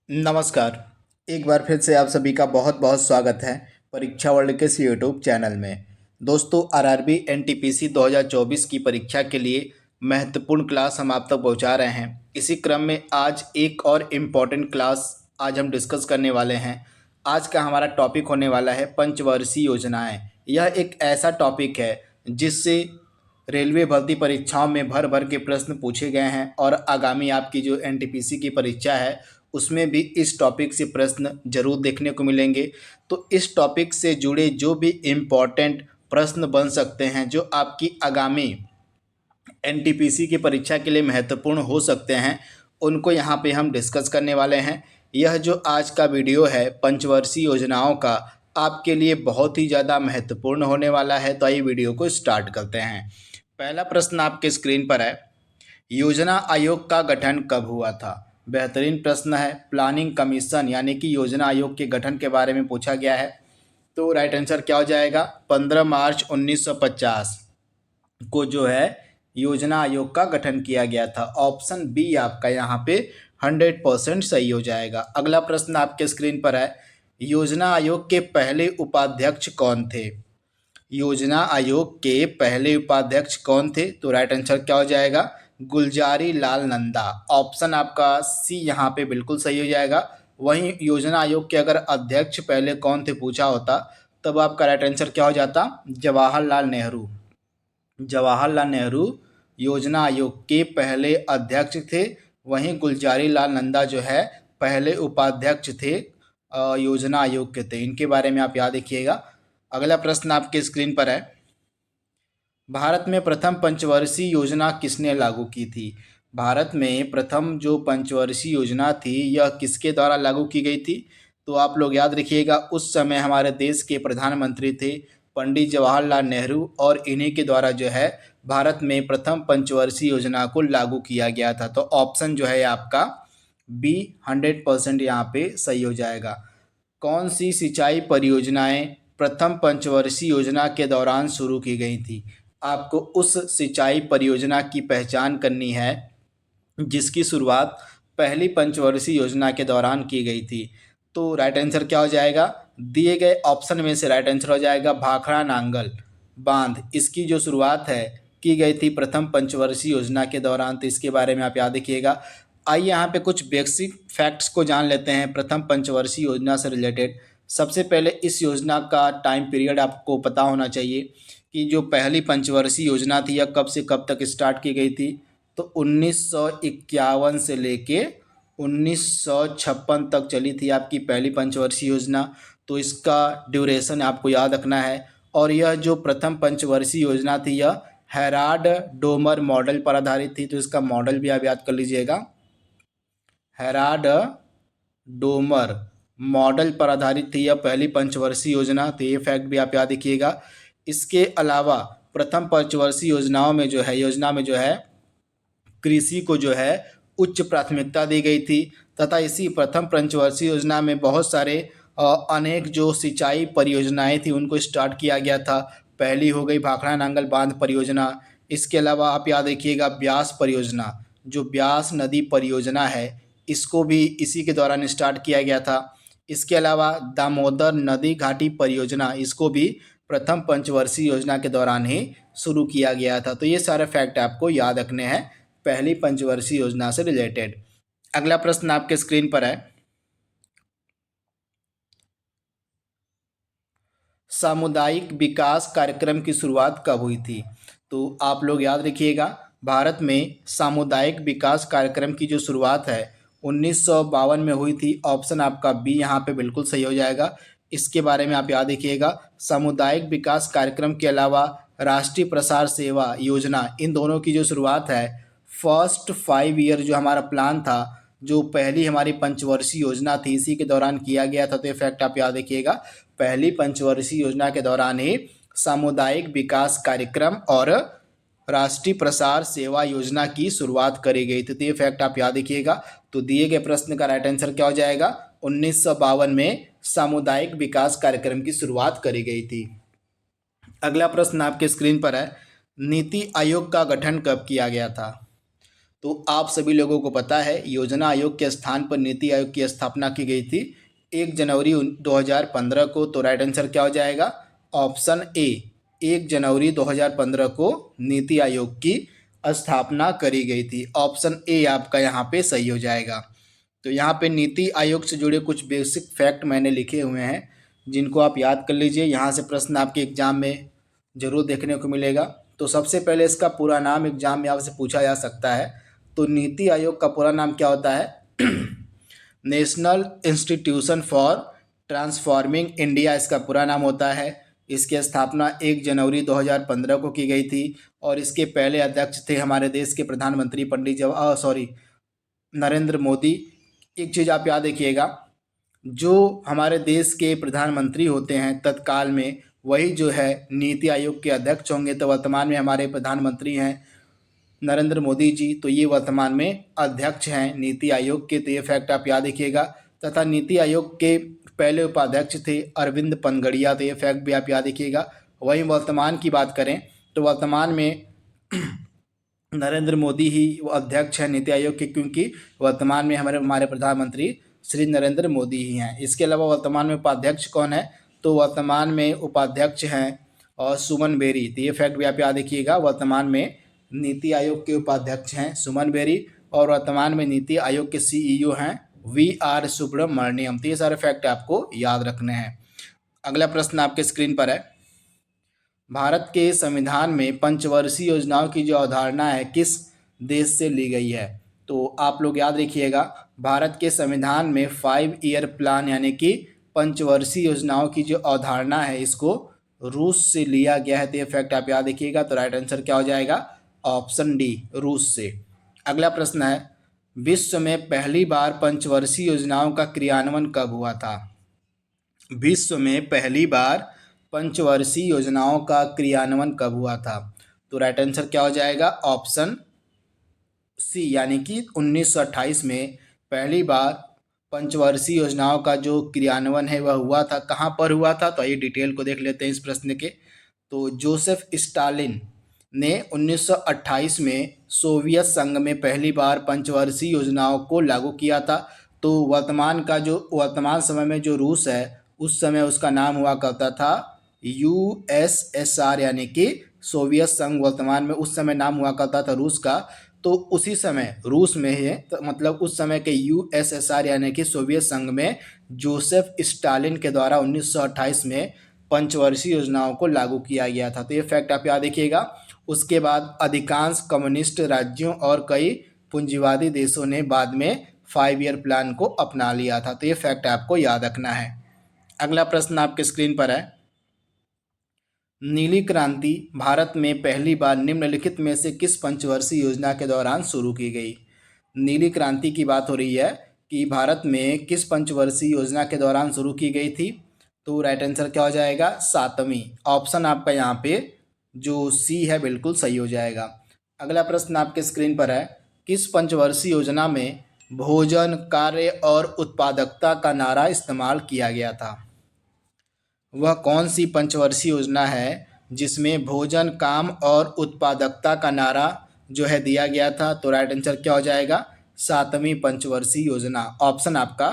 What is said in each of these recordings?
नमस्कार। एक बार फिर से आप सभी का बहुत बहुत स्वागत है परीक्षा वर्ल्ड के इस यूट्यूब चैनल में। दोस्तों, आरआरबी एनटीपीसी 2024 की परीक्षा के लिए महत्वपूर्ण क्लास हम आप तक पहुंचा रहे हैं। इसी क्रम में आज एक और इम्पॉर्टेंट क्लास आज हम डिस्कस करने वाले हैं। आज का हमारा टॉपिक होने वाला है पंचवर्षीय योजनाएं। यह एक ऐसा टॉपिक है जिससे रेलवे भर्ती परीक्षाओं में भर भर के प्रश्न पूछे गए हैं और आगामी आपकी जो एनटीपीसी की परीक्षा है उसमें भी इस टॉपिक से प्रश्न जरूर देखने को मिलेंगे। तो इस टॉपिक से जुड़े जो भी इम्पोर्टेंट प्रश्न बन सकते हैं, जो आपकी आगामी एनटीपीसी की परीक्षा के लिए महत्वपूर्ण हो सकते हैं, उनको यहाँ पे हम डिस्कस करने वाले हैं। यह जो आज का वीडियो है पंचवर्षीय योजनाओं का, आपके लिए बहुत ही ज़्यादा महत्वपूर्ण होने वाला है। तो आइए वीडियो को स्टार्ट करते हैं। पहला प्रश्न आपके स्क्रीन पर है, योजना आयोग का गठन कब हुआ था? बेहतरीन प्रश्न है। प्लानिंग कमीशन यानी कि योजना आयोग के गठन के बारे में पूछा गया है। तो राइट आंसर क्या हो जाएगा? 15 मार्च 1950 को जो है योजना आयोग का गठन किया गया था। ऑप्शन बी आपका यहाँ पे 100% सही हो जाएगा। अगला प्रश्न आपके स्क्रीन पर है, योजना आयोग के पहले उपाध्यक्ष कौन थे? योजना आयोग के पहले उपाध्यक्ष कौन थे? तो राइट आंसर क्या हो जाएगा? गुलजारी लाल नंदा। ऑप्शन आपका सी यहाँ पे बिल्कुल सही हो जाएगा। वहीं योजना आयोग के अगर अध्यक्ष पहले कौन थे पूछा होता, तब आपका राइट आंसर क्या हो जाता? जवाहरलाल नेहरू। जवाहरलाल नेहरू योजना आयोग के पहले अध्यक्ष थे। वहीं गुलजारी लाल नंदा जो है पहले उपाध्यक्ष थे, योजना आयोग के थे। इनके बारे में आप याद रखिएगा। अगला प्रश्न आपके स्क्रीन पर है, भारत में प्रथम पंचवर्षीय योजना किसने लागू की थी? भारत में प्रथम जो पंचवर्षीय योजना थी यह किसके द्वारा लागू की गई थी? तो आप लोग याद रखिएगा, उस समय हमारे देश के प्रधानमंत्री थे पंडित जवाहरलाल नेहरू, और इन्हीं के द्वारा जो है भारत में प्रथम पंचवर्षीय योजना को लागू किया गया था। तो ऑप्शन जो है आपका बी 100% यहाँ पे सही हो जाएगा। कौन सी सिंचाई परियोजनाएं प्रथम पंचवर्षीय योजना के दौरान शुरू की गई थी? आपको उस सिंचाई परियोजना की पहचान करनी है जिसकी शुरुआत पहली पंचवर्षीय योजना के दौरान की गई थी। तो राइट आंसर क्या हो जाएगा? दिए गए ऑप्शन में से राइट आंसर हो जाएगा भाखड़ा नांगल बांध। इसकी जो शुरुआत है की गई थी प्रथम पंचवर्षीय योजना के दौरान। तो इसके बारे में आप याद रखिएगा। आइए यहाँ पे कुछ बेसिक फैक्ट्स को जान लेते हैं प्रथम पंचवर्षीय योजना से रिलेटेड। सबसे पहले इस योजना का टाइम पीरियड आपको पता होना चाहिए कि जो पहली पंचवर्षीय योजना थी यह कब से कब तक स्टार्ट की गई थी। तो 1951 से लेके 1956 तक चली थी आपकी पहली पंचवर्षीय योजना। तो इसका ड्यूरेशन आपको याद रखना है। और यह जो प्रथम पंचवर्षीय योजना थी यह हेराल्ड डोमर मॉडल पर आधारित थी। तो इसका मॉडल भी आप याद कर लीजिएगा, हेराल्ड डोमर मॉडल पर आधारित थी यह पहली पंचवर्षीय योजना। तो ये फैक्ट भी आप याद रखिएगा। इसके अलावा प्रथम पंचवर्षीय योजना में जो है कृषि को जो है उच्च प्राथमिकता दी गई थी, तथा इसी प्रथम पंचवर्षीय योजना में बहुत सारे अनेक जो सिंचाई परियोजनाएं थी उनको स्टार्ट किया गया था। पहली हो गई भाखड़ा नांगल बांध परियोजना। इसके अलावा आप याद रखिएगा ब्यास परियोजना, जो ब्यास नदी परियोजना है, इसको भी इसी के दौरान स्टार्ट किया गया था। इसके अलावा दामोदर नदी घाटी परियोजना, इसको भी प्रथम पंचवर्षीय योजना के दौरान ही शुरू किया गया था। तो ये सारे फैक्ट आपको याद रखने हैं पहली पंचवर्षीय योजना से रिलेटेड। अगला प्रश्न आपके स्क्रीन पर है, सामुदायिक विकास कार्यक्रम की शुरुआत कब हुई थी? तो आप लोग याद रखिएगा, भारत में सामुदायिक विकास कार्यक्रम की जो शुरुआत है 1952 में हुई थी। ऑप्शन आपका बी यहाँ पे बिल्कुल सही हो जाएगा। इसके बारे में आप याद रखिएगा। सामुदायिक विकास कार्यक्रम के अलावा राष्ट्रीय प्रसार सेवा योजना, इन दोनों की जो शुरुआत है फर्स्ट 5 ईयर जो हमारा प्लान था, जो पहली हमारी पंचवर्षीय योजना थी, इसी के दौरान किया गया था। तो ये फैक्ट आप याद रखिएगा, पहली पंचवर्षीय योजना के दौरान ही सामुदायिक विकास कार्यक्रम और राष्ट्रीय प्रसार सेवा योजना की शुरुआत करी गई थी। तो ये फैक्ट आप याद रखिएगा। तो दिए गए प्रश्न का राइट आंसर क्या हो जाएगा? 1952 में सामुदायिक विकास कार्यक्रम की शुरुआत करी गई थी। अगला प्रश्न आपके स्क्रीन पर है, नीति आयोग का गठन कब किया गया था? तो आप सभी लोगों को पता है योजना आयोग के स्थान पर नीति आयोग की स्थापना की गई थी 1 जनवरी 2015 को। तो राइट आंसर क्या हो जाएगा? ऑप्शन ए, 1 जनवरी 2015 को नीति आयोग की स्थापना करी गई थी। ऑप्शन ए आपका यहाँ पे सही हो जाएगा। तो यहाँ पे नीति आयोग से जुड़े कुछ बेसिक फैक्ट मैंने लिखे हुए हैं जिनको आप याद कर लीजिए। यहाँ से प्रश्न आपके एग्जाम में जरूर देखने को मिलेगा। तो सबसे पहले इसका पूरा नाम एग्जाम में आपसे पूछा जा सकता है। तो नीति आयोग का पूरा नाम क्या होता है? National institution for transforming India इसका पूरा नाम होता है। इसकी स्थापना 1 जनवरी 2015 को की गई थी और इसके पहले अध्यक्ष थे हमारे देश के प्रधानमंत्री पंडित नरेंद्र मोदी। एक चीज़ आप याद रखिएगा, जो हमारे देश के प्रधानमंत्री होते हैं तत्काल में वही जो है नीति आयोग के अध्यक्ष होंगे। तो वर्तमान में हमारे प्रधानमंत्री हैं नरेंद्र मोदी जी, तो ये वर्तमान में अध्यक्ष हैं नीति आयोग के। तो ये फैक्ट आप याद रखिएगा। तथा नीति आयोग के पहले उपाध्यक्ष थे अरविंद पनगड़िया, तो ये फैक्ट भी आप याद रखिएगा। वहीं वर्तमान की बात करें तो वर्तमान में नरेंद्र मोदी ही वो अध्यक्ष हैं नीति आयोग के, क्योंकि वर्तमान में हमारे प्रधानमंत्री श्री नरेंद्र मोदी ही हैं। इसके अलावा वर्तमान में उपाध्यक्ष कौन है? तो वर्तमान में उपाध्यक्ष हैं और सुमन बेरी। तो ये फैक्ट भी आप याद रखिएगा। वर्तमान में नीति आयोग के उपाध्यक्ष हैं सुमन बेरी और वर्तमान में नीति आयोग के सीईओ हैं VR सुब्रमण्यम। तो ये सारे फैक्ट आपको याद रखने हैं। अगला प्रश्न आपके स्क्रीन पर है, भारत के संविधान में पंचवर्षीय योजनाओं की जो अवधारणा है किस देश से ली गई है? तो आप लोग याद रखिएगा, भारत के संविधान में 5 ईयर प्लान यानी कि पंचवर्षीय योजनाओं की जो अवधारणा है इसको रूस से लिया गया है। तो ये फैक्ट आप याद रखिएगा। तो राइट आंसर क्या हो जाएगा? ऑप्शन डी, रूस से। अगला प्रश्न है, विश्व में पहली बार पंचवर्षीय योजनाओं का क्रियान्वयन कब हुआ था? विश्व में पहली बार पंचवर्षीय योजनाओं का क्रियान्वयन कब हुआ था? तो राइट आंसर क्या हो जाएगा? ऑप्शन सी, यानी कि 1928 में पहली बार पंचवर्षीय योजनाओं का जो क्रियान्वयन है वह हुआ था। कहाँ पर हुआ था? तो आइए डिटेल को देख लेते हैं इस प्रश्न के। तो जोसेफ स्टालिन ने 1928 में सोवियत संघ में पहली बार पंचवर्षीय योजनाओं को लागू किया था। तो वर्तमान समय में जो रूस है उस समय उसका नाम हुआ करता था USSR, यानी कि सोवियत संघ वर्तमान में उस समय नाम हुआ करता था रूस का। तो उसी समय रूस में है, तो मतलब उस समय के USSR यानी कि सोवियत संघ में जोसेफ स्टालिन के द्वारा 1928 में पंचवर्षीय योजनाओं को लागू किया गया था। तो ये फैक्ट आप याद रखिएगा। उसके बाद अधिकांश कम्युनिस्ट राज्यों और कई पूंजीवादी देशों ने बाद में 5 ईयर प्लान को अपना लिया था। तो ये फैक्ट आपको याद रखना है। अगला प्रश्न आपके स्क्रीन पर है, नीली क्रांति भारत में पहली बार निम्नलिखित में से किस पंचवर्षीय योजना के दौरान शुरू की गई? नीली क्रांति की बात हो रही है कि भारत में किस पंचवर्षीय योजना के दौरान शुरू की गई थी? तो राइट आंसर क्या हो जाएगा? 7वीं। ऑप्शन आपका यहाँ पे जो सी है बिल्कुल सही हो जाएगा। अगला प्रश्न आपके स्क्रीन पर है, किस पंचवर्षीय योजना में भोजन, कार्य और उत्पादकता का नारा इस्तेमाल किया गया था? वह कौन सी पंचवर्षीय योजना है जिसमें भोजन, काम और उत्पादकता का नारा जो है दिया गया था? तो राइट आंसर क्या हो जाएगा? 7वीं पंचवर्षीय योजना। ऑप्शन आपका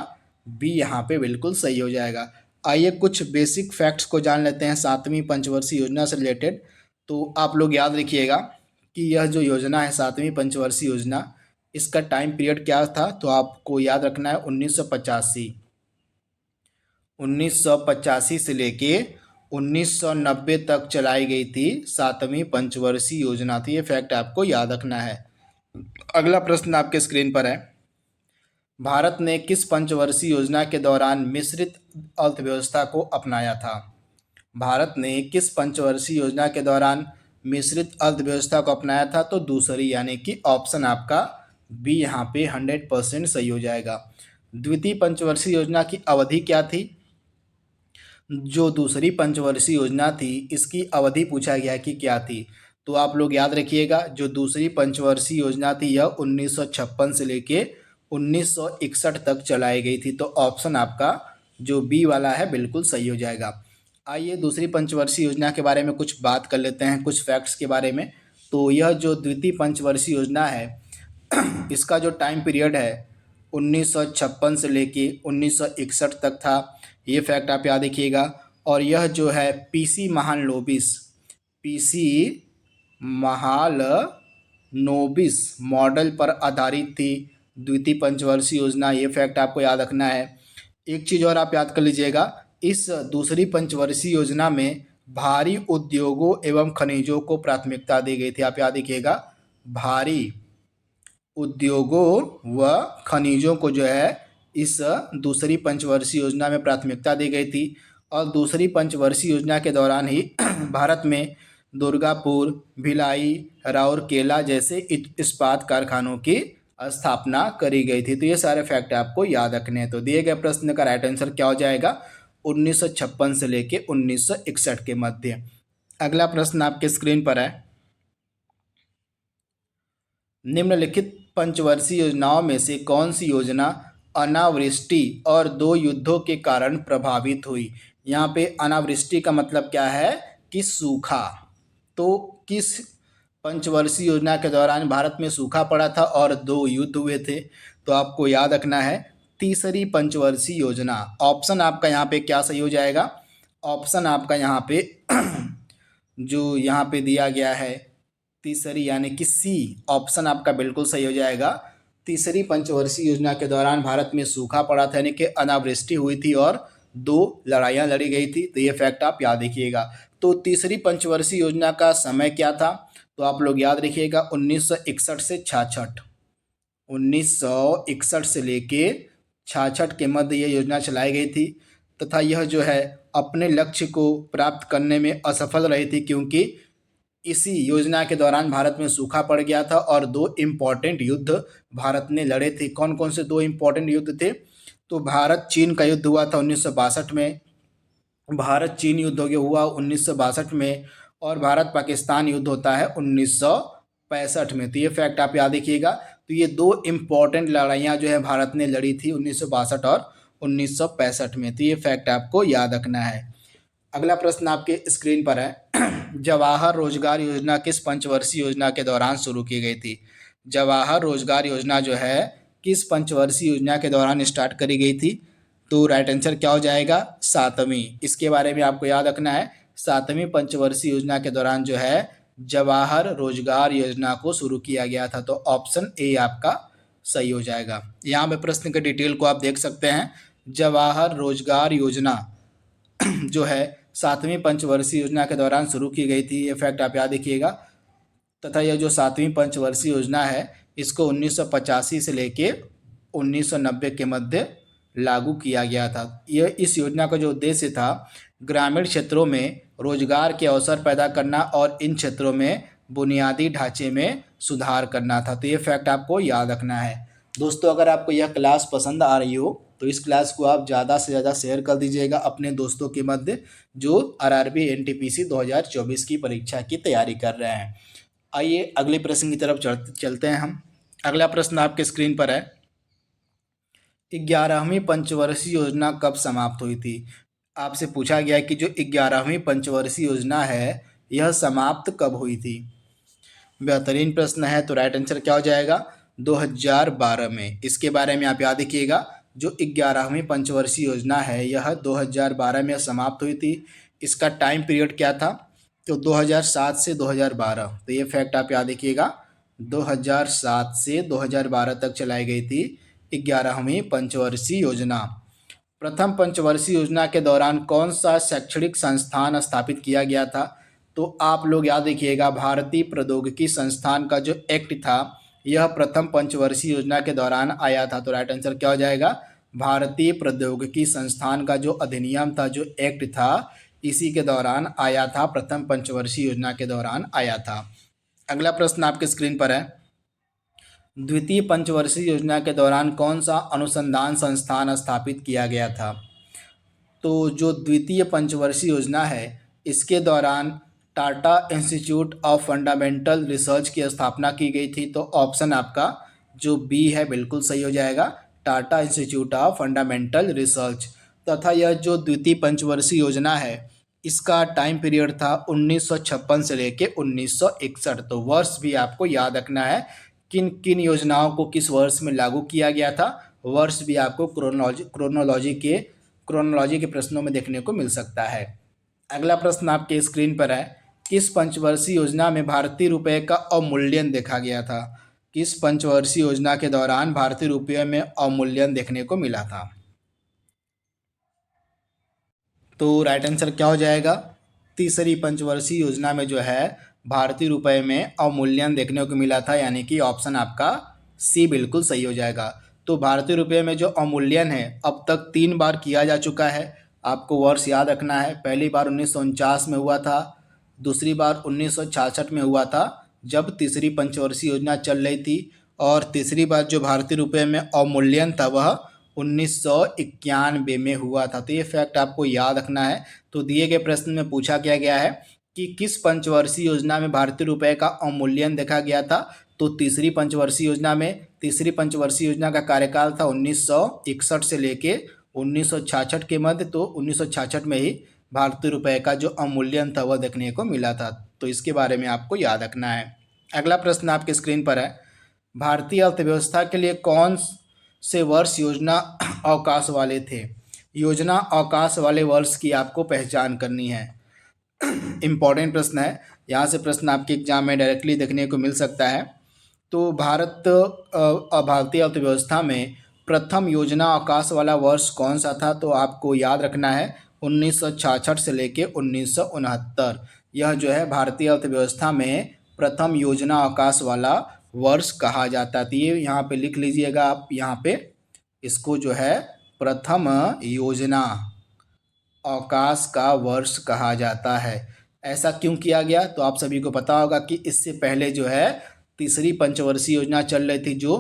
बी यहाँ पे बिल्कुल सही हो जाएगा। आइए कुछ बेसिक फैक्ट्स को जान लेते हैं 7वीं पंचवर्षीय योजना से रिलेटेड। तो आप लोग याद रखिएगा कि यह जो योजना है 7वीं पंचवर्षीय योजना, इसका टाइम पीरियड क्या था? तो आपको याद रखना है 1985 से लेके 1990 तक चलाई गई थी 7वीं पंचवर्षीय योजना थी। ये फैक्ट आपको याद रखना है। अगला प्रश्न आपके स्क्रीन पर है, भारत ने किस पंचवर्षीय योजना के दौरान मिश्रित अर्थव्यवस्था को अपनाया था? भारत ने किस पंचवर्षीय योजना के दौरान मिश्रित अर्थव्यवस्था को अपनाया था? तो दूसरी, यानी कि ऑप्शन आपका बी यहाँ पे 100% सही हो जाएगा। द्वितीय पंचवर्षीय योजना की अवधि क्या थी? जो दूसरी पंचवर्षीय योजना थी इसकी अवधि पूछा गया कि क्या थी? तो आप लोग याद रखिएगा, जो दूसरी पंचवर्षीय योजना थी यह 1956 से लेके 1961 तक चलाई गई थी। तो ऑप्शन आपका जो बी वाला है बिल्कुल सही हो जाएगा। आइए दूसरी पंचवर्षीय योजना के बारे में कुछ बात कर लेते हैं, कुछ फैक्ट्स के बारे में। तो यह जो द्वितीय पंचवर्षीय योजना है इसका जो टाइम पीरियड है 1956 से लेके 1961 तक था। ये फैक्ट आप याद रखिएगा। और यह जो है पीसी महालनोबिस मॉडल पर आधारित थी द्वितीय पंचवर्षीय योजना। ये फैक्ट आपको याद रखना है। एक चीज़ और आप याद कर लीजिएगा, इस दूसरी पंचवर्षीय योजना में भारी उद्योगों एवं खनिजों को प्राथमिकता दी गई थी। आप याद रखिएगा, भारी उद्योगों व खनिजों को जो है इस दूसरी पंचवर्षीय योजना में प्राथमिकता दी गई थी। और दूसरी पंचवर्षीय योजना के दौरान ही भारत में दुर्गापुर, भिलाई, राउरकेला जैसे इस्पात कारखानों की स्थापना करी गई थी। तो ये सारे फैक्ट आपको याद रखने हैं। तो दिए गए प्रश्न का राइट आंसर क्या हो जाएगा? 1956 से लेके 1961 के मध्य। अगला प्रश्न आपके स्क्रीन पर है, निम्नलिखित पंचवर्षीय योजनाओं में से कौन सी योजना अनावृष्टि और 2 युद्धों के कारण प्रभावित हुई? यहाँ पे अनावृष्टि का मतलब क्या है कि सूखा। तो किस पंचवर्षीय योजना के दौरान भारत में सूखा पड़ा था और 2 युद्ध हुए थे? तो आपको याद रखना है तीसरी पंचवर्षीय योजना। ऑप्शन आपका यहाँ पे क्या सही हो जाएगा? ऑप्शन आपका यहाँ पे जो यहाँ पे दिया गया है तीसरी यानी कि सी ऑप्शन आपका बिल्कुल सही हो जाएगा। तीसरी पंचवर्षीय योजना के दौरान भारत में सूखा पड़ा था यानी कि अनावृष्टि हुई थी और 2 लड़ाइयाँ लड़ी गई थी। तो ये फैक्ट आप याद रखिएगा। तो तीसरी पंचवर्षीय योजना का समय क्या था? तो आप लोग याद रखिएगा 1961 से 66, 1961 से लेके 66 के मध्य ये योजना चलाई गई थी तथा यह जो है अपने लक्ष्य को प्राप्त करने में असफल रही थी क्योंकि इसी योजना के दौरान भारत में सूखा पड़ गया था और 2 इम्पॉर्टेंट युद्ध भारत ने लड़े थे। कौन कौन से 2 इम्पॉर्टेंट युद्ध थे? तो भारत चीन का युद्ध हुआ था 1962 में, भारत चीन युद्ध हुआ 1962 में, और भारत पाकिस्तान युद्ध होता है 1965 में। तो ये फैक्ट आप याद रखिएगा। तो ये 2 इम्पॉर्टेंट लड़ाइयाँ जो है भारत ने लड़ी थी 1962 और 1965 में। तो ये फैक्ट आपको याद रखना है। अगला प्रश्न आपके स्क्रीन पर है, जवाहर रोजगार योजना किस पंचवर्षीय योजना के दौरान शुरू की गई थी? जवाहर रोजगार योजना जो है किस पंचवर्षीय योजना के दौरान स्टार्ट करी गई थी? तो राइट आंसर क्या हो जाएगा? 7वीं। इसके बारे में आपको याद रखना है, 7वीं पंचवर्षीय योजना के दौरान जो है जवाहर रोजगार योजना को शुरू किया गया था। तो ऑप्शन ए आपका सही हो जाएगा। यहाँ पे प्रश्न के डिटेल को आप देख सकते हैं। जवाहर रोजगार योजना जो है 7वीं पंचवर्षीय योजना के दौरान शुरू की गई थी। ये फैक्ट आप याद रखिएगा। तथा यह जो 7वीं पंचवर्षीय योजना है इसको 1985 से लेके 1990 के मध्य लागू किया गया था। यह इस योजना का जो उद्देश्य था ग्रामीण क्षेत्रों में रोजगार के अवसर पैदा करना और इन क्षेत्रों में बुनियादी ढांचे में सुधार करना था। तो ये फैक्ट आपको याद रखना है। दोस्तों, अगर आपको यह क्लास पसंद आ रही हो तो इस क्लास को आप ज़्यादा से ज़्यादा शेयर कर दीजिएगा अपने दोस्तों के मध्य जो आरआरबी एनटीपीसी 2024 की परीक्षा की तैयारी कर रहे हैं। आइए अगले प्रश्न की तरफ चलते हैं हम। अगला प्रश्न आपके स्क्रीन पर है, 11वीं पंचवर्षीय योजना कब समाप्त हुई थी? आपसे पूछा गया है कि जो 11वीं पंचवर्षीय योजना है यह समाप्त कब हुई थी? बेहतरीन प्रश्न है। तो राइट आंसर क्या हो जाएगा? 2012 में। इसके बारे में आप याद रखिएगा, जो 11वीं पंचवर्षीय योजना है यह 2012 में समाप्त हुई थी। इसका टाइम पीरियड क्या था? तो 2007 से 2012। तो ये फैक्ट आप याद रखिएगा, 2007 से 2012 तक चलाई गई थी 11वीं पंचवर्षीय योजना। प्रथम पंचवर्षीय योजना के दौरान कौन सा शैक्षणिक संस्थान स्थापित किया गया था? तो आप लोग याद रखिएगा, भारतीय प्रौद्योगिकी संस्थान का जो एक्ट था यह प्रथम पंचवर्षीय योजना के दौरान आया था। तो राइट आंसर क्या हो जाएगा? भारतीय प्रौद्योगिकी संस्थान का जो अधिनियम था, जो एक्ट था, इसी के दौरान आया था, प्रथम पंचवर्षीय योजना के दौरान आया था। अगला प्रश्न आपके स्क्रीन पर है, द्वितीय पंचवर्षीय योजना के दौरान कौन सा अनुसंधान संस्थान स्थापित किया गया था? तो जो द्वितीय पंचवर्षीय योजना है इसके दौरान Tata institute of fundamental research की स्थापना की गई थी। तो ऑप्शन आपका जो बी है बिल्कुल सही हो जाएगा, Tata institute of fundamental research. तथा यह जो द्वितीय पंचवर्षीय योजना है इसका टाइम पीरियड था 1956 से लेके 1961। तो वर्ष भी आपको याद रखना है किन किन योजनाओं को किस वर्ष में लागू किया गया था, वर्ष भी आपको क्रोनोलॉजी के प्रश्नों में देखने को मिल सकता है। अगला प्रश्न आपके स्क्रीन पर है, किस पंचवर्षीय योजना में भारतीय रुपये का अवमूल्यन देखा गया था? किस पंचवर्षीय योजना के दौरान भारतीय रुपये में अवमूल्यन देखने को मिला था? तो राइट आंसर क्या हो जाएगा? तीसरी पंचवर्षीय योजना में जो है भारतीय रुपये में अवमूल्यन देखने को मिला था, यानी कि ऑप्शन आपका सी बिल्कुल सही हो जाएगा। तो भारतीय रुपये में जो अवमूल्यन है अब तक 3 बार किया जा चुका है। आपको वर्ष याद रखना है, पहली बार 1949 में हुआ था, दूसरी बार 1966 में हुआ था जब तीसरी पंचवर्षीय योजना चल रही थी, और तीसरी बार जो भारतीय रुपये में अवमूल्यन था वह 1991 में हुआ था। तो ये फैक्ट आपको याद रखना है। तो दिए गए प्रश्न में पूछा गया है कि किस पंचवर्षीय योजना में भारतीय रुपये का अवमूल्यन देखा गया था? तो तीसरी पंचवर्षीय योजना में, तीसरी पंचवर्षीय योजना का कार्यकाल था 1961 से लेके 1966 के मध्य। तो 1966 में ही भारतीय रुपये का जो अवमूल्यन था वह देखने को मिला था। तो इसके बारे में आपको याद रखना है। अगला प्रश्न आपके स्क्रीन पर है, भारतीय अर्थव्यवस्था के लिए कौन से वर्ष योजना अवकाश वाले थे? योजना अवकाश वाले वर्ष की आपको पहचान करनी है। इम्पॉर्टेंट प्रश्न है, यहाँ से प्रश्न आपके एग्जाम में डायरेक्टली देखने को मिल सकता है। तो भारतीय अर्थव्यवस्था में प्रथम योजना अवकाश वाला वर्ष कौन सा था? तो आपको याद रखना है 1966 से लेके 1969। यह जो है भारतीय अर्थव्यवस्था में प्रथम योजना अवकाश वाला वर्ष कहा जाता है। तो ये यहाँ पे लिख लीजिएगा आप, यहाँ पे इसको जो है प्रथम योजना अवकाश का वर्ष कहा जाता है। ऐसा क्यों किया गया? तो आप सभी को पता होगा कि इससे पहले जो है तीसरी पंचवर्षीय योजना चल रही थी जो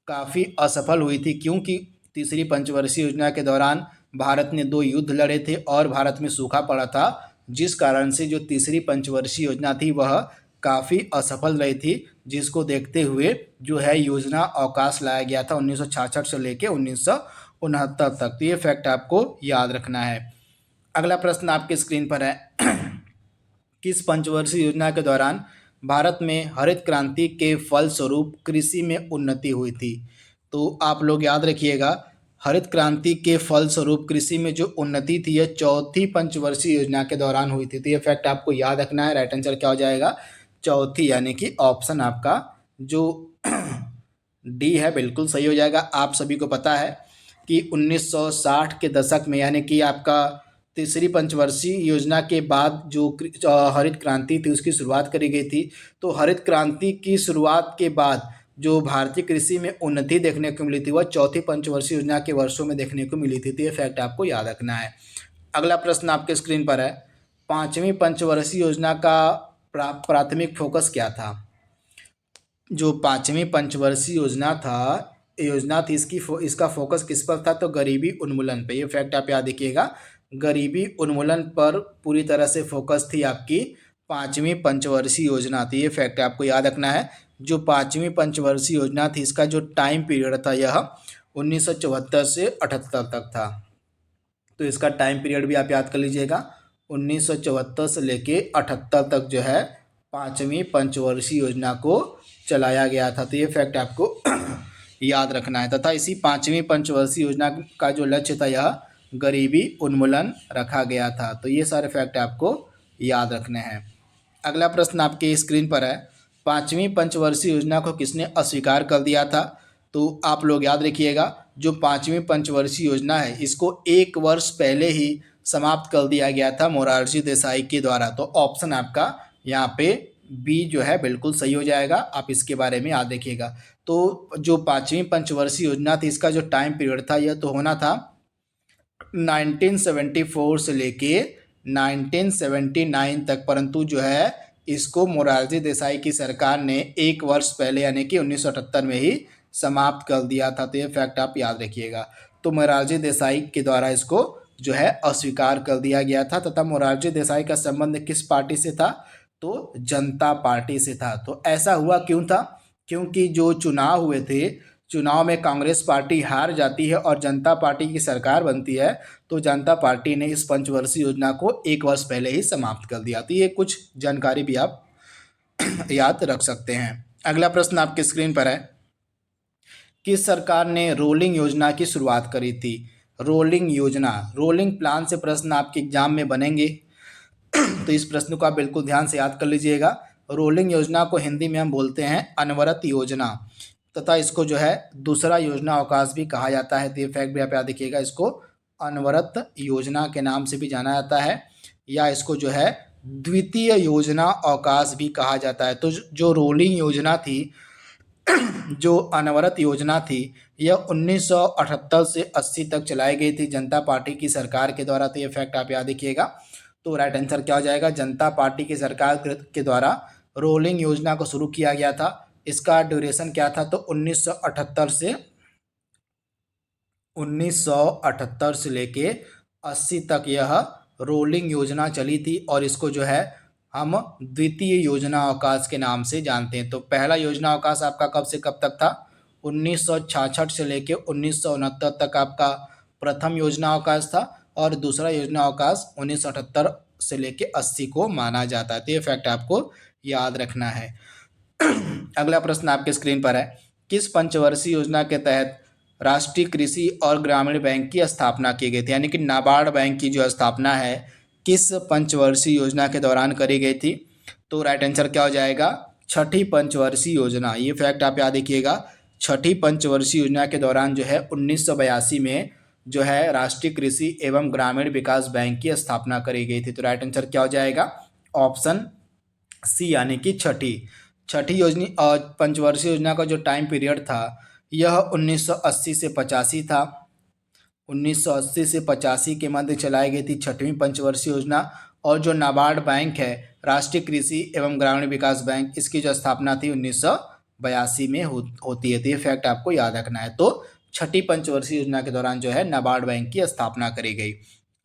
काफ़ी असफल हुई थी, क्योंकि तीसरी पंचवर्षीय योजना के दौरान भारत ने 2 युद्ध लड़े थे और भारत में सूखा पड़ा था, जिस कारण से जो तीसरी पंचवर्षीय योजना थी वह काफ़ी असफल रही थी, जिसको देखते हुए जो है योजना अवकाश लाया गया था 1966 से लेके 1969 तक। तो ये फैक्ट आपको याद रखना है। अगला प्रश्न आपके स्क्रीन पर है, किस पंचवर्षीय योजना के दौरान भारत में हरित क्रांति के फलस्वरूप कृषि में उन्नति हुई थी? तो आप लोग याद रखिएगा, हरित क्रांति के फलस्वरूप कृषि में जो उन्नति थी यह चौथी पंचवर्षीय योजना के दौरान हुई थी। तो ये फैक्ट आपको याद रखना है। राइट आंसर क्या हो जाएगा? चौथी, यानी कि ऑप्शन आपका जो डी है बिल्कुल सही हो जाएगा। आप सभी को पता है कि 1960 के दशक में, यानी कि आपका तीसरी पंचवर्षीय योजना के बाद जो हरित क्रांति थी उसकी शुरुआत करी गई थी। तो हरित क्रांति की शुरुआत के बाद जो भारतीय कृषि में उन्नति देखने को मिली थी वह चौथी पंचवर्षीय योजना के वर्षों में देखने को मिली थी। तो ये फैक्ट आपको याद रखना है। अगला प्रश्न आपके स्क्रीन पर है, पाँचवीं पंचवर्षीय योजना का प्राथमिक फोकस क्या था? जो पाँचवीं पंचवर्षीय योजना थी इसका फोकस किस पर था? तो गरीबी उन्मूलन पे। ये फैक्ट आप याद रखिएगा, गरीबी उन्मूलन पर पूरी तरह से फोकस थी आपकी पाँचवीं पंचवर्षीय योजना थी। ये फैक्ट आपको याद रखना है। जो पाँचवीं पंचवर्षीय योजना थी इसका जो टाइम पीरियड था यह 1974 से 78 तक था। तो इसका टाइम पीरियड भी आप याद कर लीजिएगा, 1974 से लेके 78 तक जो है पाँचवीं पंचवर्षीय योजना को चलाया गया था। तो ये फैक्ट आपको याद रखना है। तथा इसी पाँचवीं पंचवर्षीय योजना का जो लक्ष्य था यह गरीबी उन्मूलन रखा गया था। तो ये सारे फैक्ट आपको याद रखने हैं। अगला प्रश्न आपके स्क्रीन पर है, पाँचवीं पंचवर्षीय योजना को किसने अस्वीकार कर दिया था? तो आप लोग याद रखिएगा, जो पाँचवीं पंचवर्षीय योजना है इसको 1 वर्ष पहले ही समाप्त कर दिया गया था मोरारजी देसाई के द्वारा। तो ऑप्शन आपका यहाँ पे बी जो है बिल्कुल सही हो जाएगा। आप इसके बारे में याद रखिएगा। तो जो पाँचवीं पंचवर्षीय योजना थी इसका जो टाइम पीरियड था यह तो होना था 1974 से लेके 1979 तक, परंतु जो है इसको मोरारजी देसाई की सरकार ने 1 वर्ष पहले यानी कि 1978 में ही समाप्त कर दिया था। तो ये फैक्ट आप याद रखिएगा। तो मोरारजी देसाई के द्वारा इसको जो है अस्वीकार कर दिया गया था। तथा मोरारजी देसाई का संबंध किस पार्टी से था? तो जनता पार्टी से था। तो ऐसा हुआ क्यों था? क्योंकि जो चुनाव हुए थे, चुनाव में कांग्रेस पार्टी हार जाती है और जनता पार्टी की सरकार बनती है, तो जनता पार्टी ने इस पंचवर्षीय योजना को 1 वर्ष पहले ही समाप्त कर दिया। तो ये कुछ जानकारी भी आप याद रख सकते हैं। अगला प्रश्न आपके स्क्रीन पर है, किस सरकार ने रोलिंग योजना की शुरुआत करी थी? रोलिंग योजना, रोलिंग प्लान से प्रश्न आपके एग्जाम में बनेंगे तो इस प्रश्न को आप बिल्कुल ध्यान से याद कर लीजिएगा। रोलिंग योजना को हिंदी में हम बोलते हैं अनवरत योजना, तथा इसको जो है दूसरा योजना अवकाश भी कहा जाता है। तो ये फैक्ट भी आप याद रखिएगा, इसको अनवरत योजना के नाम से भी जाना जाता है, या इसको जो है द्वितीय योजना अवकाश भी कहा जाता है। तो जो रोलिंग योजना थी, जो अनवरत योजना थी, यह 1978 से 80 तक चलाई गई थी जनता पार्टी की सरकार के द्वारा। तो ये फैक्ट आप याद रखिएगा। तो राइट आंसर क्या हो जाएगा? जनता पार्टी की सरकार के द्वारा रोलिंग योजना को शुरू किया गया था। इसका ड्यूरेशन क्या था? तो 1978 से लेके 80 तक यह रोलिंग योजना चली थी, और इसको जो है हम द्वितीय योजना अवकाश के नाम से जानते हैं। तो पहला योजना अवकाश आपका कब से कब तक था? 1966 से लेके 1969 तक आपका प्रथम योजना अवकाश था, और दूसरा योजना अवकाश 1978 से लेके 80 को माना जाता है। तो ये फैक्ट आपको याद रखना है। अगला प्रश्न आपके स्क्रीन पर है, किस पंचवर्षीय योजना के तहत राष्ट्रीय कृषि और ग्रामीण बैंक की स्थापना की गई थी? यानी कि नाबार्ड बैंक की जो स्थापना है किस पंचवर्षीय योजना के दौरान करी गई थी? तो राइट आंसर क्या हो जाएगा? छठी पंचवर्षीय योजना। ये फैक्ट आप याद रखिएगा। छठी पंचवर्षीय योजना के दौरान जो है 1982 में जो है राष्ट्रीय कृषि एवं ग्रामीण विकास बैंक की स्थापना करी गई थी। तो राइट आंसर क्या हो जाएगा? ऑप्शन सी, यानी कि छठी योजना और पंचवर्षीय योजना का जो टाइम पीरियड था यह 1980 से 85 था। 1980 से 85 के मध्य चलाई गई थी छठवीं पंचवर्षीय योजना। और जो नाबार्ड बैंक है, राष्ट्रीय कृषि एवं ग्रामीण विकास बैंक, इसकी जो स्थापना थी 1982 में होती है। तो ये फैक्ट आपको याद रखना है। तो छठी पंचवर्षीय योजना के दौरान जो है नाबार्ड बैंक की स्थापना करी गई।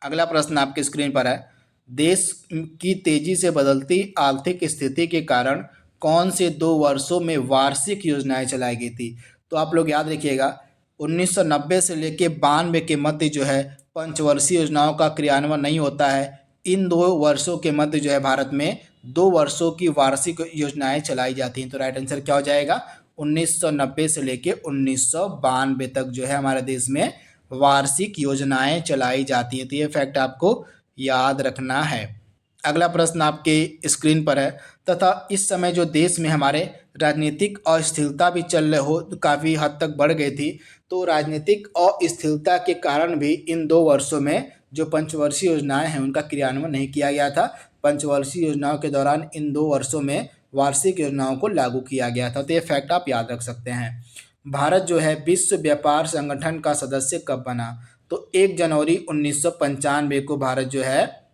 अगला प्रश्न आपके स्क्रीन पर है, देश की तेजी से बदलती आर्थिक स्थिति के कारण कौन से 2 वर्षों में वार्षिक योजनाएं चलाई गई थी? तो आप लोग याद रखिएगा, 1990 से लेके 92 के मध्य जो है पंचवर्षीय योजनाओं का क्रियान्वयन नहीं होता है। इन 2 वर्षों के मध्य जो है भारत में 2 वर्षों की वार्षिक योजनाएं चलाई जाती हैं। तो राइट आंसर क्या हो जाएगा? 1990 से लेके 1992 तक जो है हमारे देश में वार्षिक योजनाएं चलाई जाती हैं। तो ये फैक्ट आपको याद रखना है। अगला प्रश्न आपके स्क्रीन पर है, तथा इस समय जो देश में हमारे राजनीतिक अस्थिरता भी चल रहे हो काफ़ी हद तक बढ़ गई थी। तो राजनीतिक अस्थिरता के कारण भी इन 2 वर्षों में जो पंचवर्षीय योजनाएं हैं उनका क्रियान्वयन नहीं किया गया था। पंचवर्षीय योजनाओं के दौरान इन 2 वर्षों में वार्षिक योजनाओं को लागू किया गया था। तो ये फैक्ट आप याद रख सकते हैं। भारत जो है विश्व व्यापार संगठन का सदस्य कब बना? तो 1 जनवरी 1995 को भारत जो है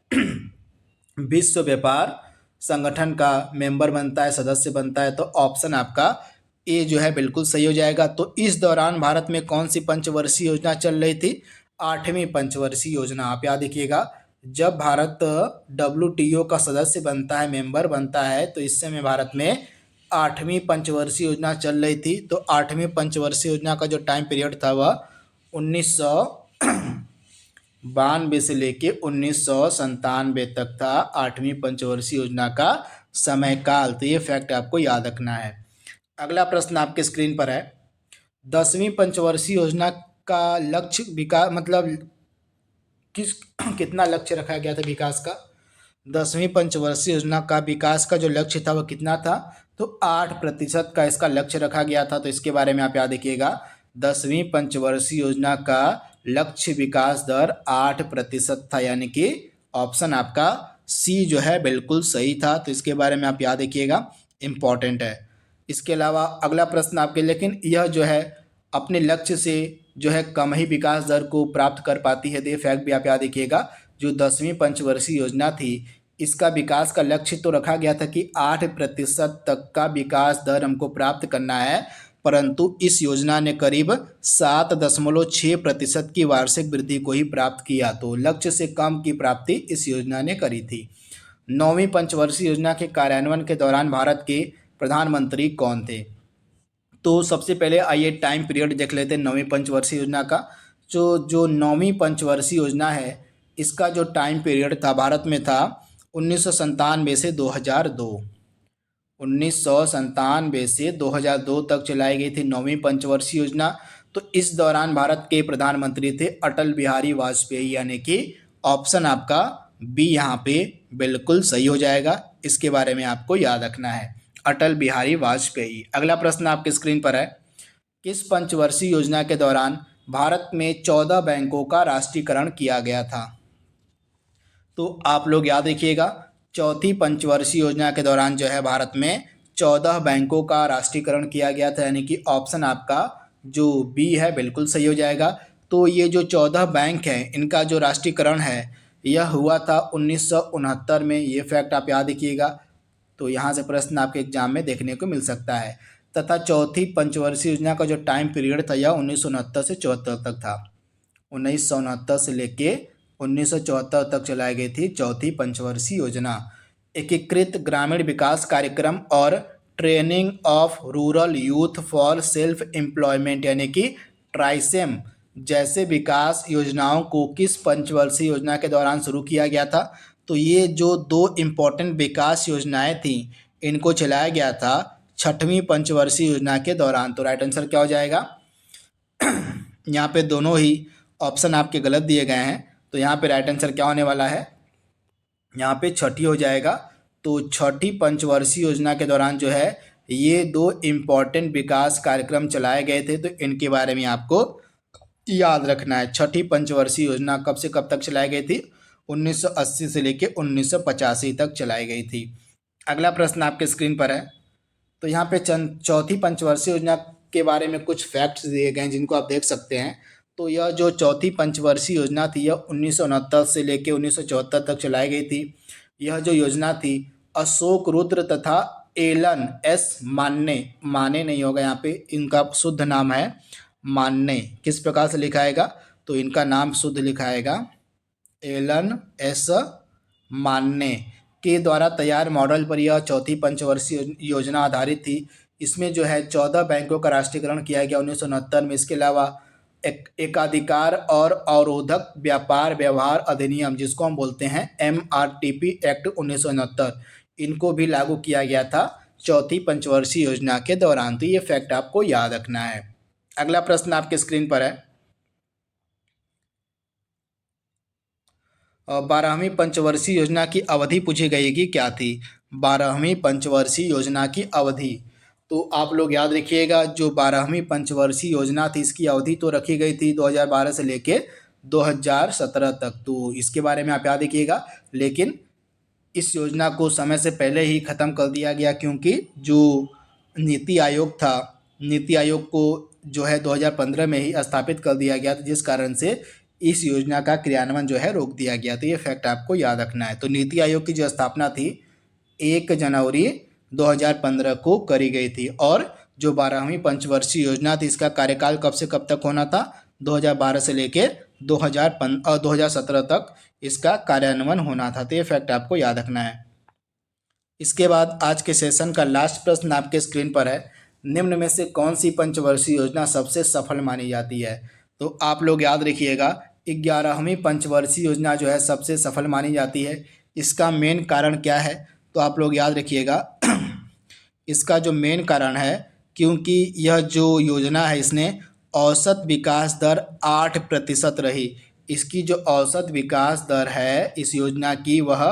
विश्व व्यापार संगठन का मेंबर बनता है, सदस्य बनता है। तो ऑप्शन आपका ए जो है बिल्कुल सही हो जाएगा। तो इस दौरान भारत में कौन सी पंचवर्षीय योजना चल रही थी? 8वीं पंचवर्षीय योजना। आप याद रखिएगा, जब भारत WTO का सदस्य बनता है, मेंबर बनता है, तो इस समय भारत में 8वीं पंचवर्षीय योजना चल रही थी। तो 8वीं पंचवर्षीय योजना का जो टाइम पीरियड था वह 1992 से लेके 1997 तक था। 8वीं पंचवर्षीय योजना का समय काल। तो ये फैक्ट आपको याद रखना है। अगला प्रश्न आपके स्क्रीन पर है, 10वीं पंचवर्षीय योजना का लक्ष्य विकास मतलब कितना लक्ष्य रखा गया था विकास का? 10वीं पंचवर्षीय योजना का विकास का जो लक्ष्य था वह कितना था? तो 8% का इसका लक्ष्य रखा गया था। तो इसके बारे में आप याद रखिएगा, 10वीं पंचवर्षीय योजना का लक्ष्य विकास दर 8% था, यानी कि ऑप्शन आपका सी जो है बिल्कुल सही था। तो इसके बारे में आप याद रखिएगा, इम्पॉर्टेंट है। इसके अलावा अगला प्रश्न आपके, लेकिन यह जो है अपने लक्ष्य से जो है कम ही विकास दर को प्राप्त कर पाती है। तो ये फैक्ट भी आप याद रखिएगा, जो 10वीं पंचवर्षीय योजना थी इसका विकास का लक्ष्य तो रखा गया था कि 8% तक का विकास दर हमको प्राप्त करना है, परंतु इस योजना ने करीब 7.6% की वार्षिक वृद्धि को ही प्राप्त किया। तो लक्ष्य से कम की प्राप्ति इस योजना ने करी थी। 9वीं पंचवर्षीय योजना के कार्यान्वयन के दौरान भारत के प्रधानमंत्री कौन थे? तो सबसे पहले आइए टाइम पीरियड देख लेते हैं 9वीं पंचवर्षीय योजना का। जो 9वीं पंचवर्षीय योजना है इसका जो टाइम पीरियड था भारत में था 1997 से 2002। 1997 से 2002 तक चलाई गई थी 9वीं पंचवर्षीय योजना। तो इस दौरान भारत के प्रधानमंत्री थे अटल बिहारी वाजपेयी, यानी कि ऑप्शन आपका बी यहाँ पे बिल्कुल सही हो जाएगा। इसके बारे में आपको याद रखना है, अटल बिहारी वाजपेयी। अगला प्रश्न आपकी स्क्रीन पर है, किस पंचवर्षीय योजना के दौरान भारत में 14 बैंकों का राष्ट्रीयकरण किया गया था? तो आप लोग याद रखिएगा, चौथी पंचवर्षीय योजना के दौरान जो है भारत में 14 बैंकों का राष्ट्रीयकरण किया गया था, यानी कि ऑप्शन आपका जो बी है बिल्कुल सही हो जाएगा। तो ये जो 14 बैंक हैं इनका जो राष्ट्रीयकरण है यह हुआ था 1969 में, ये फैक्ट आप याद रखिएगा। तो यहाँ से प्रश्न आपके एग्जाम में देखने को मिल सकता है। तथा चौथी पंचवर्षीय योजना का जो टाइम पीरियड था यह 1969 से 74 तक था। 1969 से लेके 1974 तक चलाई गई थी चौथी पंचवर्षीय योजना। एकीकृत ग्रामीण विकास कार्यक्रम और training of rural youth for self employment यानी कि ट्राइसेम जैसे विकास योजनाओं को किस पंचवर्षीय योजना के दौरान शुरू किया गया था? तो ये जो दो इम्पोर्टेंट विकास योजनाएं थी इनको चलाया गया था छठवीं पंचवर्षीय योजना के दौरान। तो राइट आंसर क्या हो जाएगा? यहाँ पे दोनों ही ऑप्शन आपके गलत दिए गए हैं, तो यहाँ पे राइट आंसर क्या होने वाला है? यहाँ पे छठी हो जाएगा। तो छठी पंचवर्षीय योजना के दौरान जो है ये दो इम्पॉर्टेंट विकास कार्यक्रम चलाए गए थे, तो इनके बारे में आपको याद रखना है। छठी पंचवर्षीय योजना कब से कब तक चलाई गई थी? 1980 से लेके 1985 तक चलाई गई थी। अगला प्रश्न आपके स्क्रीन पर है। तो यहाँ पे चौथी पंचवर्षीय योजना के बारे में कुछ फैक्ट्स दिए गए हैं जिनको आप देख सकते हैं। तो यह जो चौथी पंचवर्षीय योजना थी यह 1969 से लेके 1974 तक चलाई गई थी। यह जो योजना थी अशोक रुद्र तथा एलन एस माने नहीं होगा यहाँ पे, इनका शुद्ध नाम है मान्ने। किस प्रकार से लिखाएगा? तो इनका नाम शुद्ध लिखाएगा एलन एस मान्ने के द्वारा तैयार मॉडल पर यह चौथी पंचवर्षीय योजना आधारित थी। इसमें जो है 14 बैंकों का राष्ट्रीयकरण किया गया 1969 में। इसके अलावा एकाधिकार और अवरोधक व्यापार व्यवहार अधिनियम जिसको हम बोलते हैं MRTP एक्ट 1969, इनको भी लागू किया गया था चौथी पंचवर्षीय योजना के दौरान। तो ये फैक्ट आपको याद रखना है। अगला प्रश्न आपके स्क्रीन पर है, 12वीं पंचवर्षीय योजना की अवधि पूछी गई कि क्या थी? 12वीं पंचवर्षीय योजना की अवधि, तो आप लोग याद रखिएगा जो 12वीं पंचवर्षीय योजना थी इसकी अवधि तो रखी गई थी 2012 से लेके 2017 तक। तो इसके बारे में आप याद रखिएगा, लेकिन इस योजना को समय से पहले ही ख़त्म कर दिया गया क्योंकि जो नीति आयोग था, नीति आयोग को जो है 2015 में ही स्थापित कर दिया गया था, जिस कारण से इस योजना का क्रियान्वयन जो है रोक दिया गया। तो ये फैक्ट आपको याद रखना है। तो नीति आयोग की जो स्थापना थी 1 जनवरी 2015 को करी गई थी और जो 12वीं पंचवर्षीय योजना थी इसका कार्यकाल कब से कब तक होना था? 2012 से लेकर 2017 तक इसका कार्यान्वयन होना था। तो ये फैक्ट आपको याद रखना है। इसके बाद आज के सेशन का लास्ट प्रश्न आपके स्क्रीन पर है, निम्न में से कौन सी पंचवर्षीय योजना सबसे सफल मानी जाती है? तो आप लोग याद रखिएगा 11वीं पंचवर्षीय योजना जो है सबसे सफल मानी जाती है। इसका मेन कारण क्या है? तो आप लोग याद रखिएगा इसका जो मेन कारण है, क्योंकि यह जो योजना है इसने औसत विकास दर 8% रही। इसकी जो औसत विकास दर है इस योजना की वह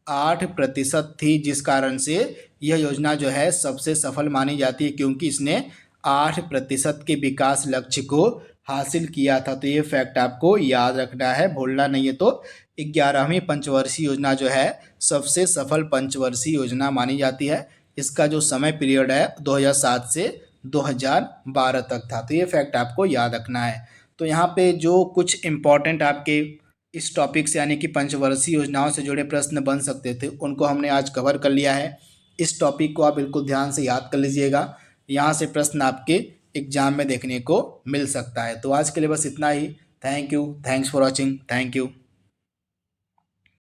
8% थी, जिस कारण से यह योजना जो है सबसे सफल मानी जाती है क्योंकि इसने 8% के विकास लक्ष्य को हासिल किया था। तो ये फैक्ट आपको याद रखना है, भूलना नहीं है। तो 11वीं पंचवर्षीय योजना जो है सबसे सफल पंचवर्षीय योजना मानी जाती है। इसका जो समय पीरियड है 2007 से 2012 तक था। तो ये फैक्ट आपको याद रखना है। तो यहाँ पे जो कुछ इम्पॉर्टेंट आपके इस टॉपिक से यानी कि पंचवर्षीय योजनाओं से जुड़े प्रश्न बन सकते थे उनको हमने आज कवर कर लिया है। इस टॉपिक को आप बिल्कुल ध्यान से याद कर लीजिएगा, यहाँ से प्रश्न आपके एग्जाम में देखने को मिल सकता है। तो आज के लिए बस इतना ही। Thank you, thanks for watching, thank you.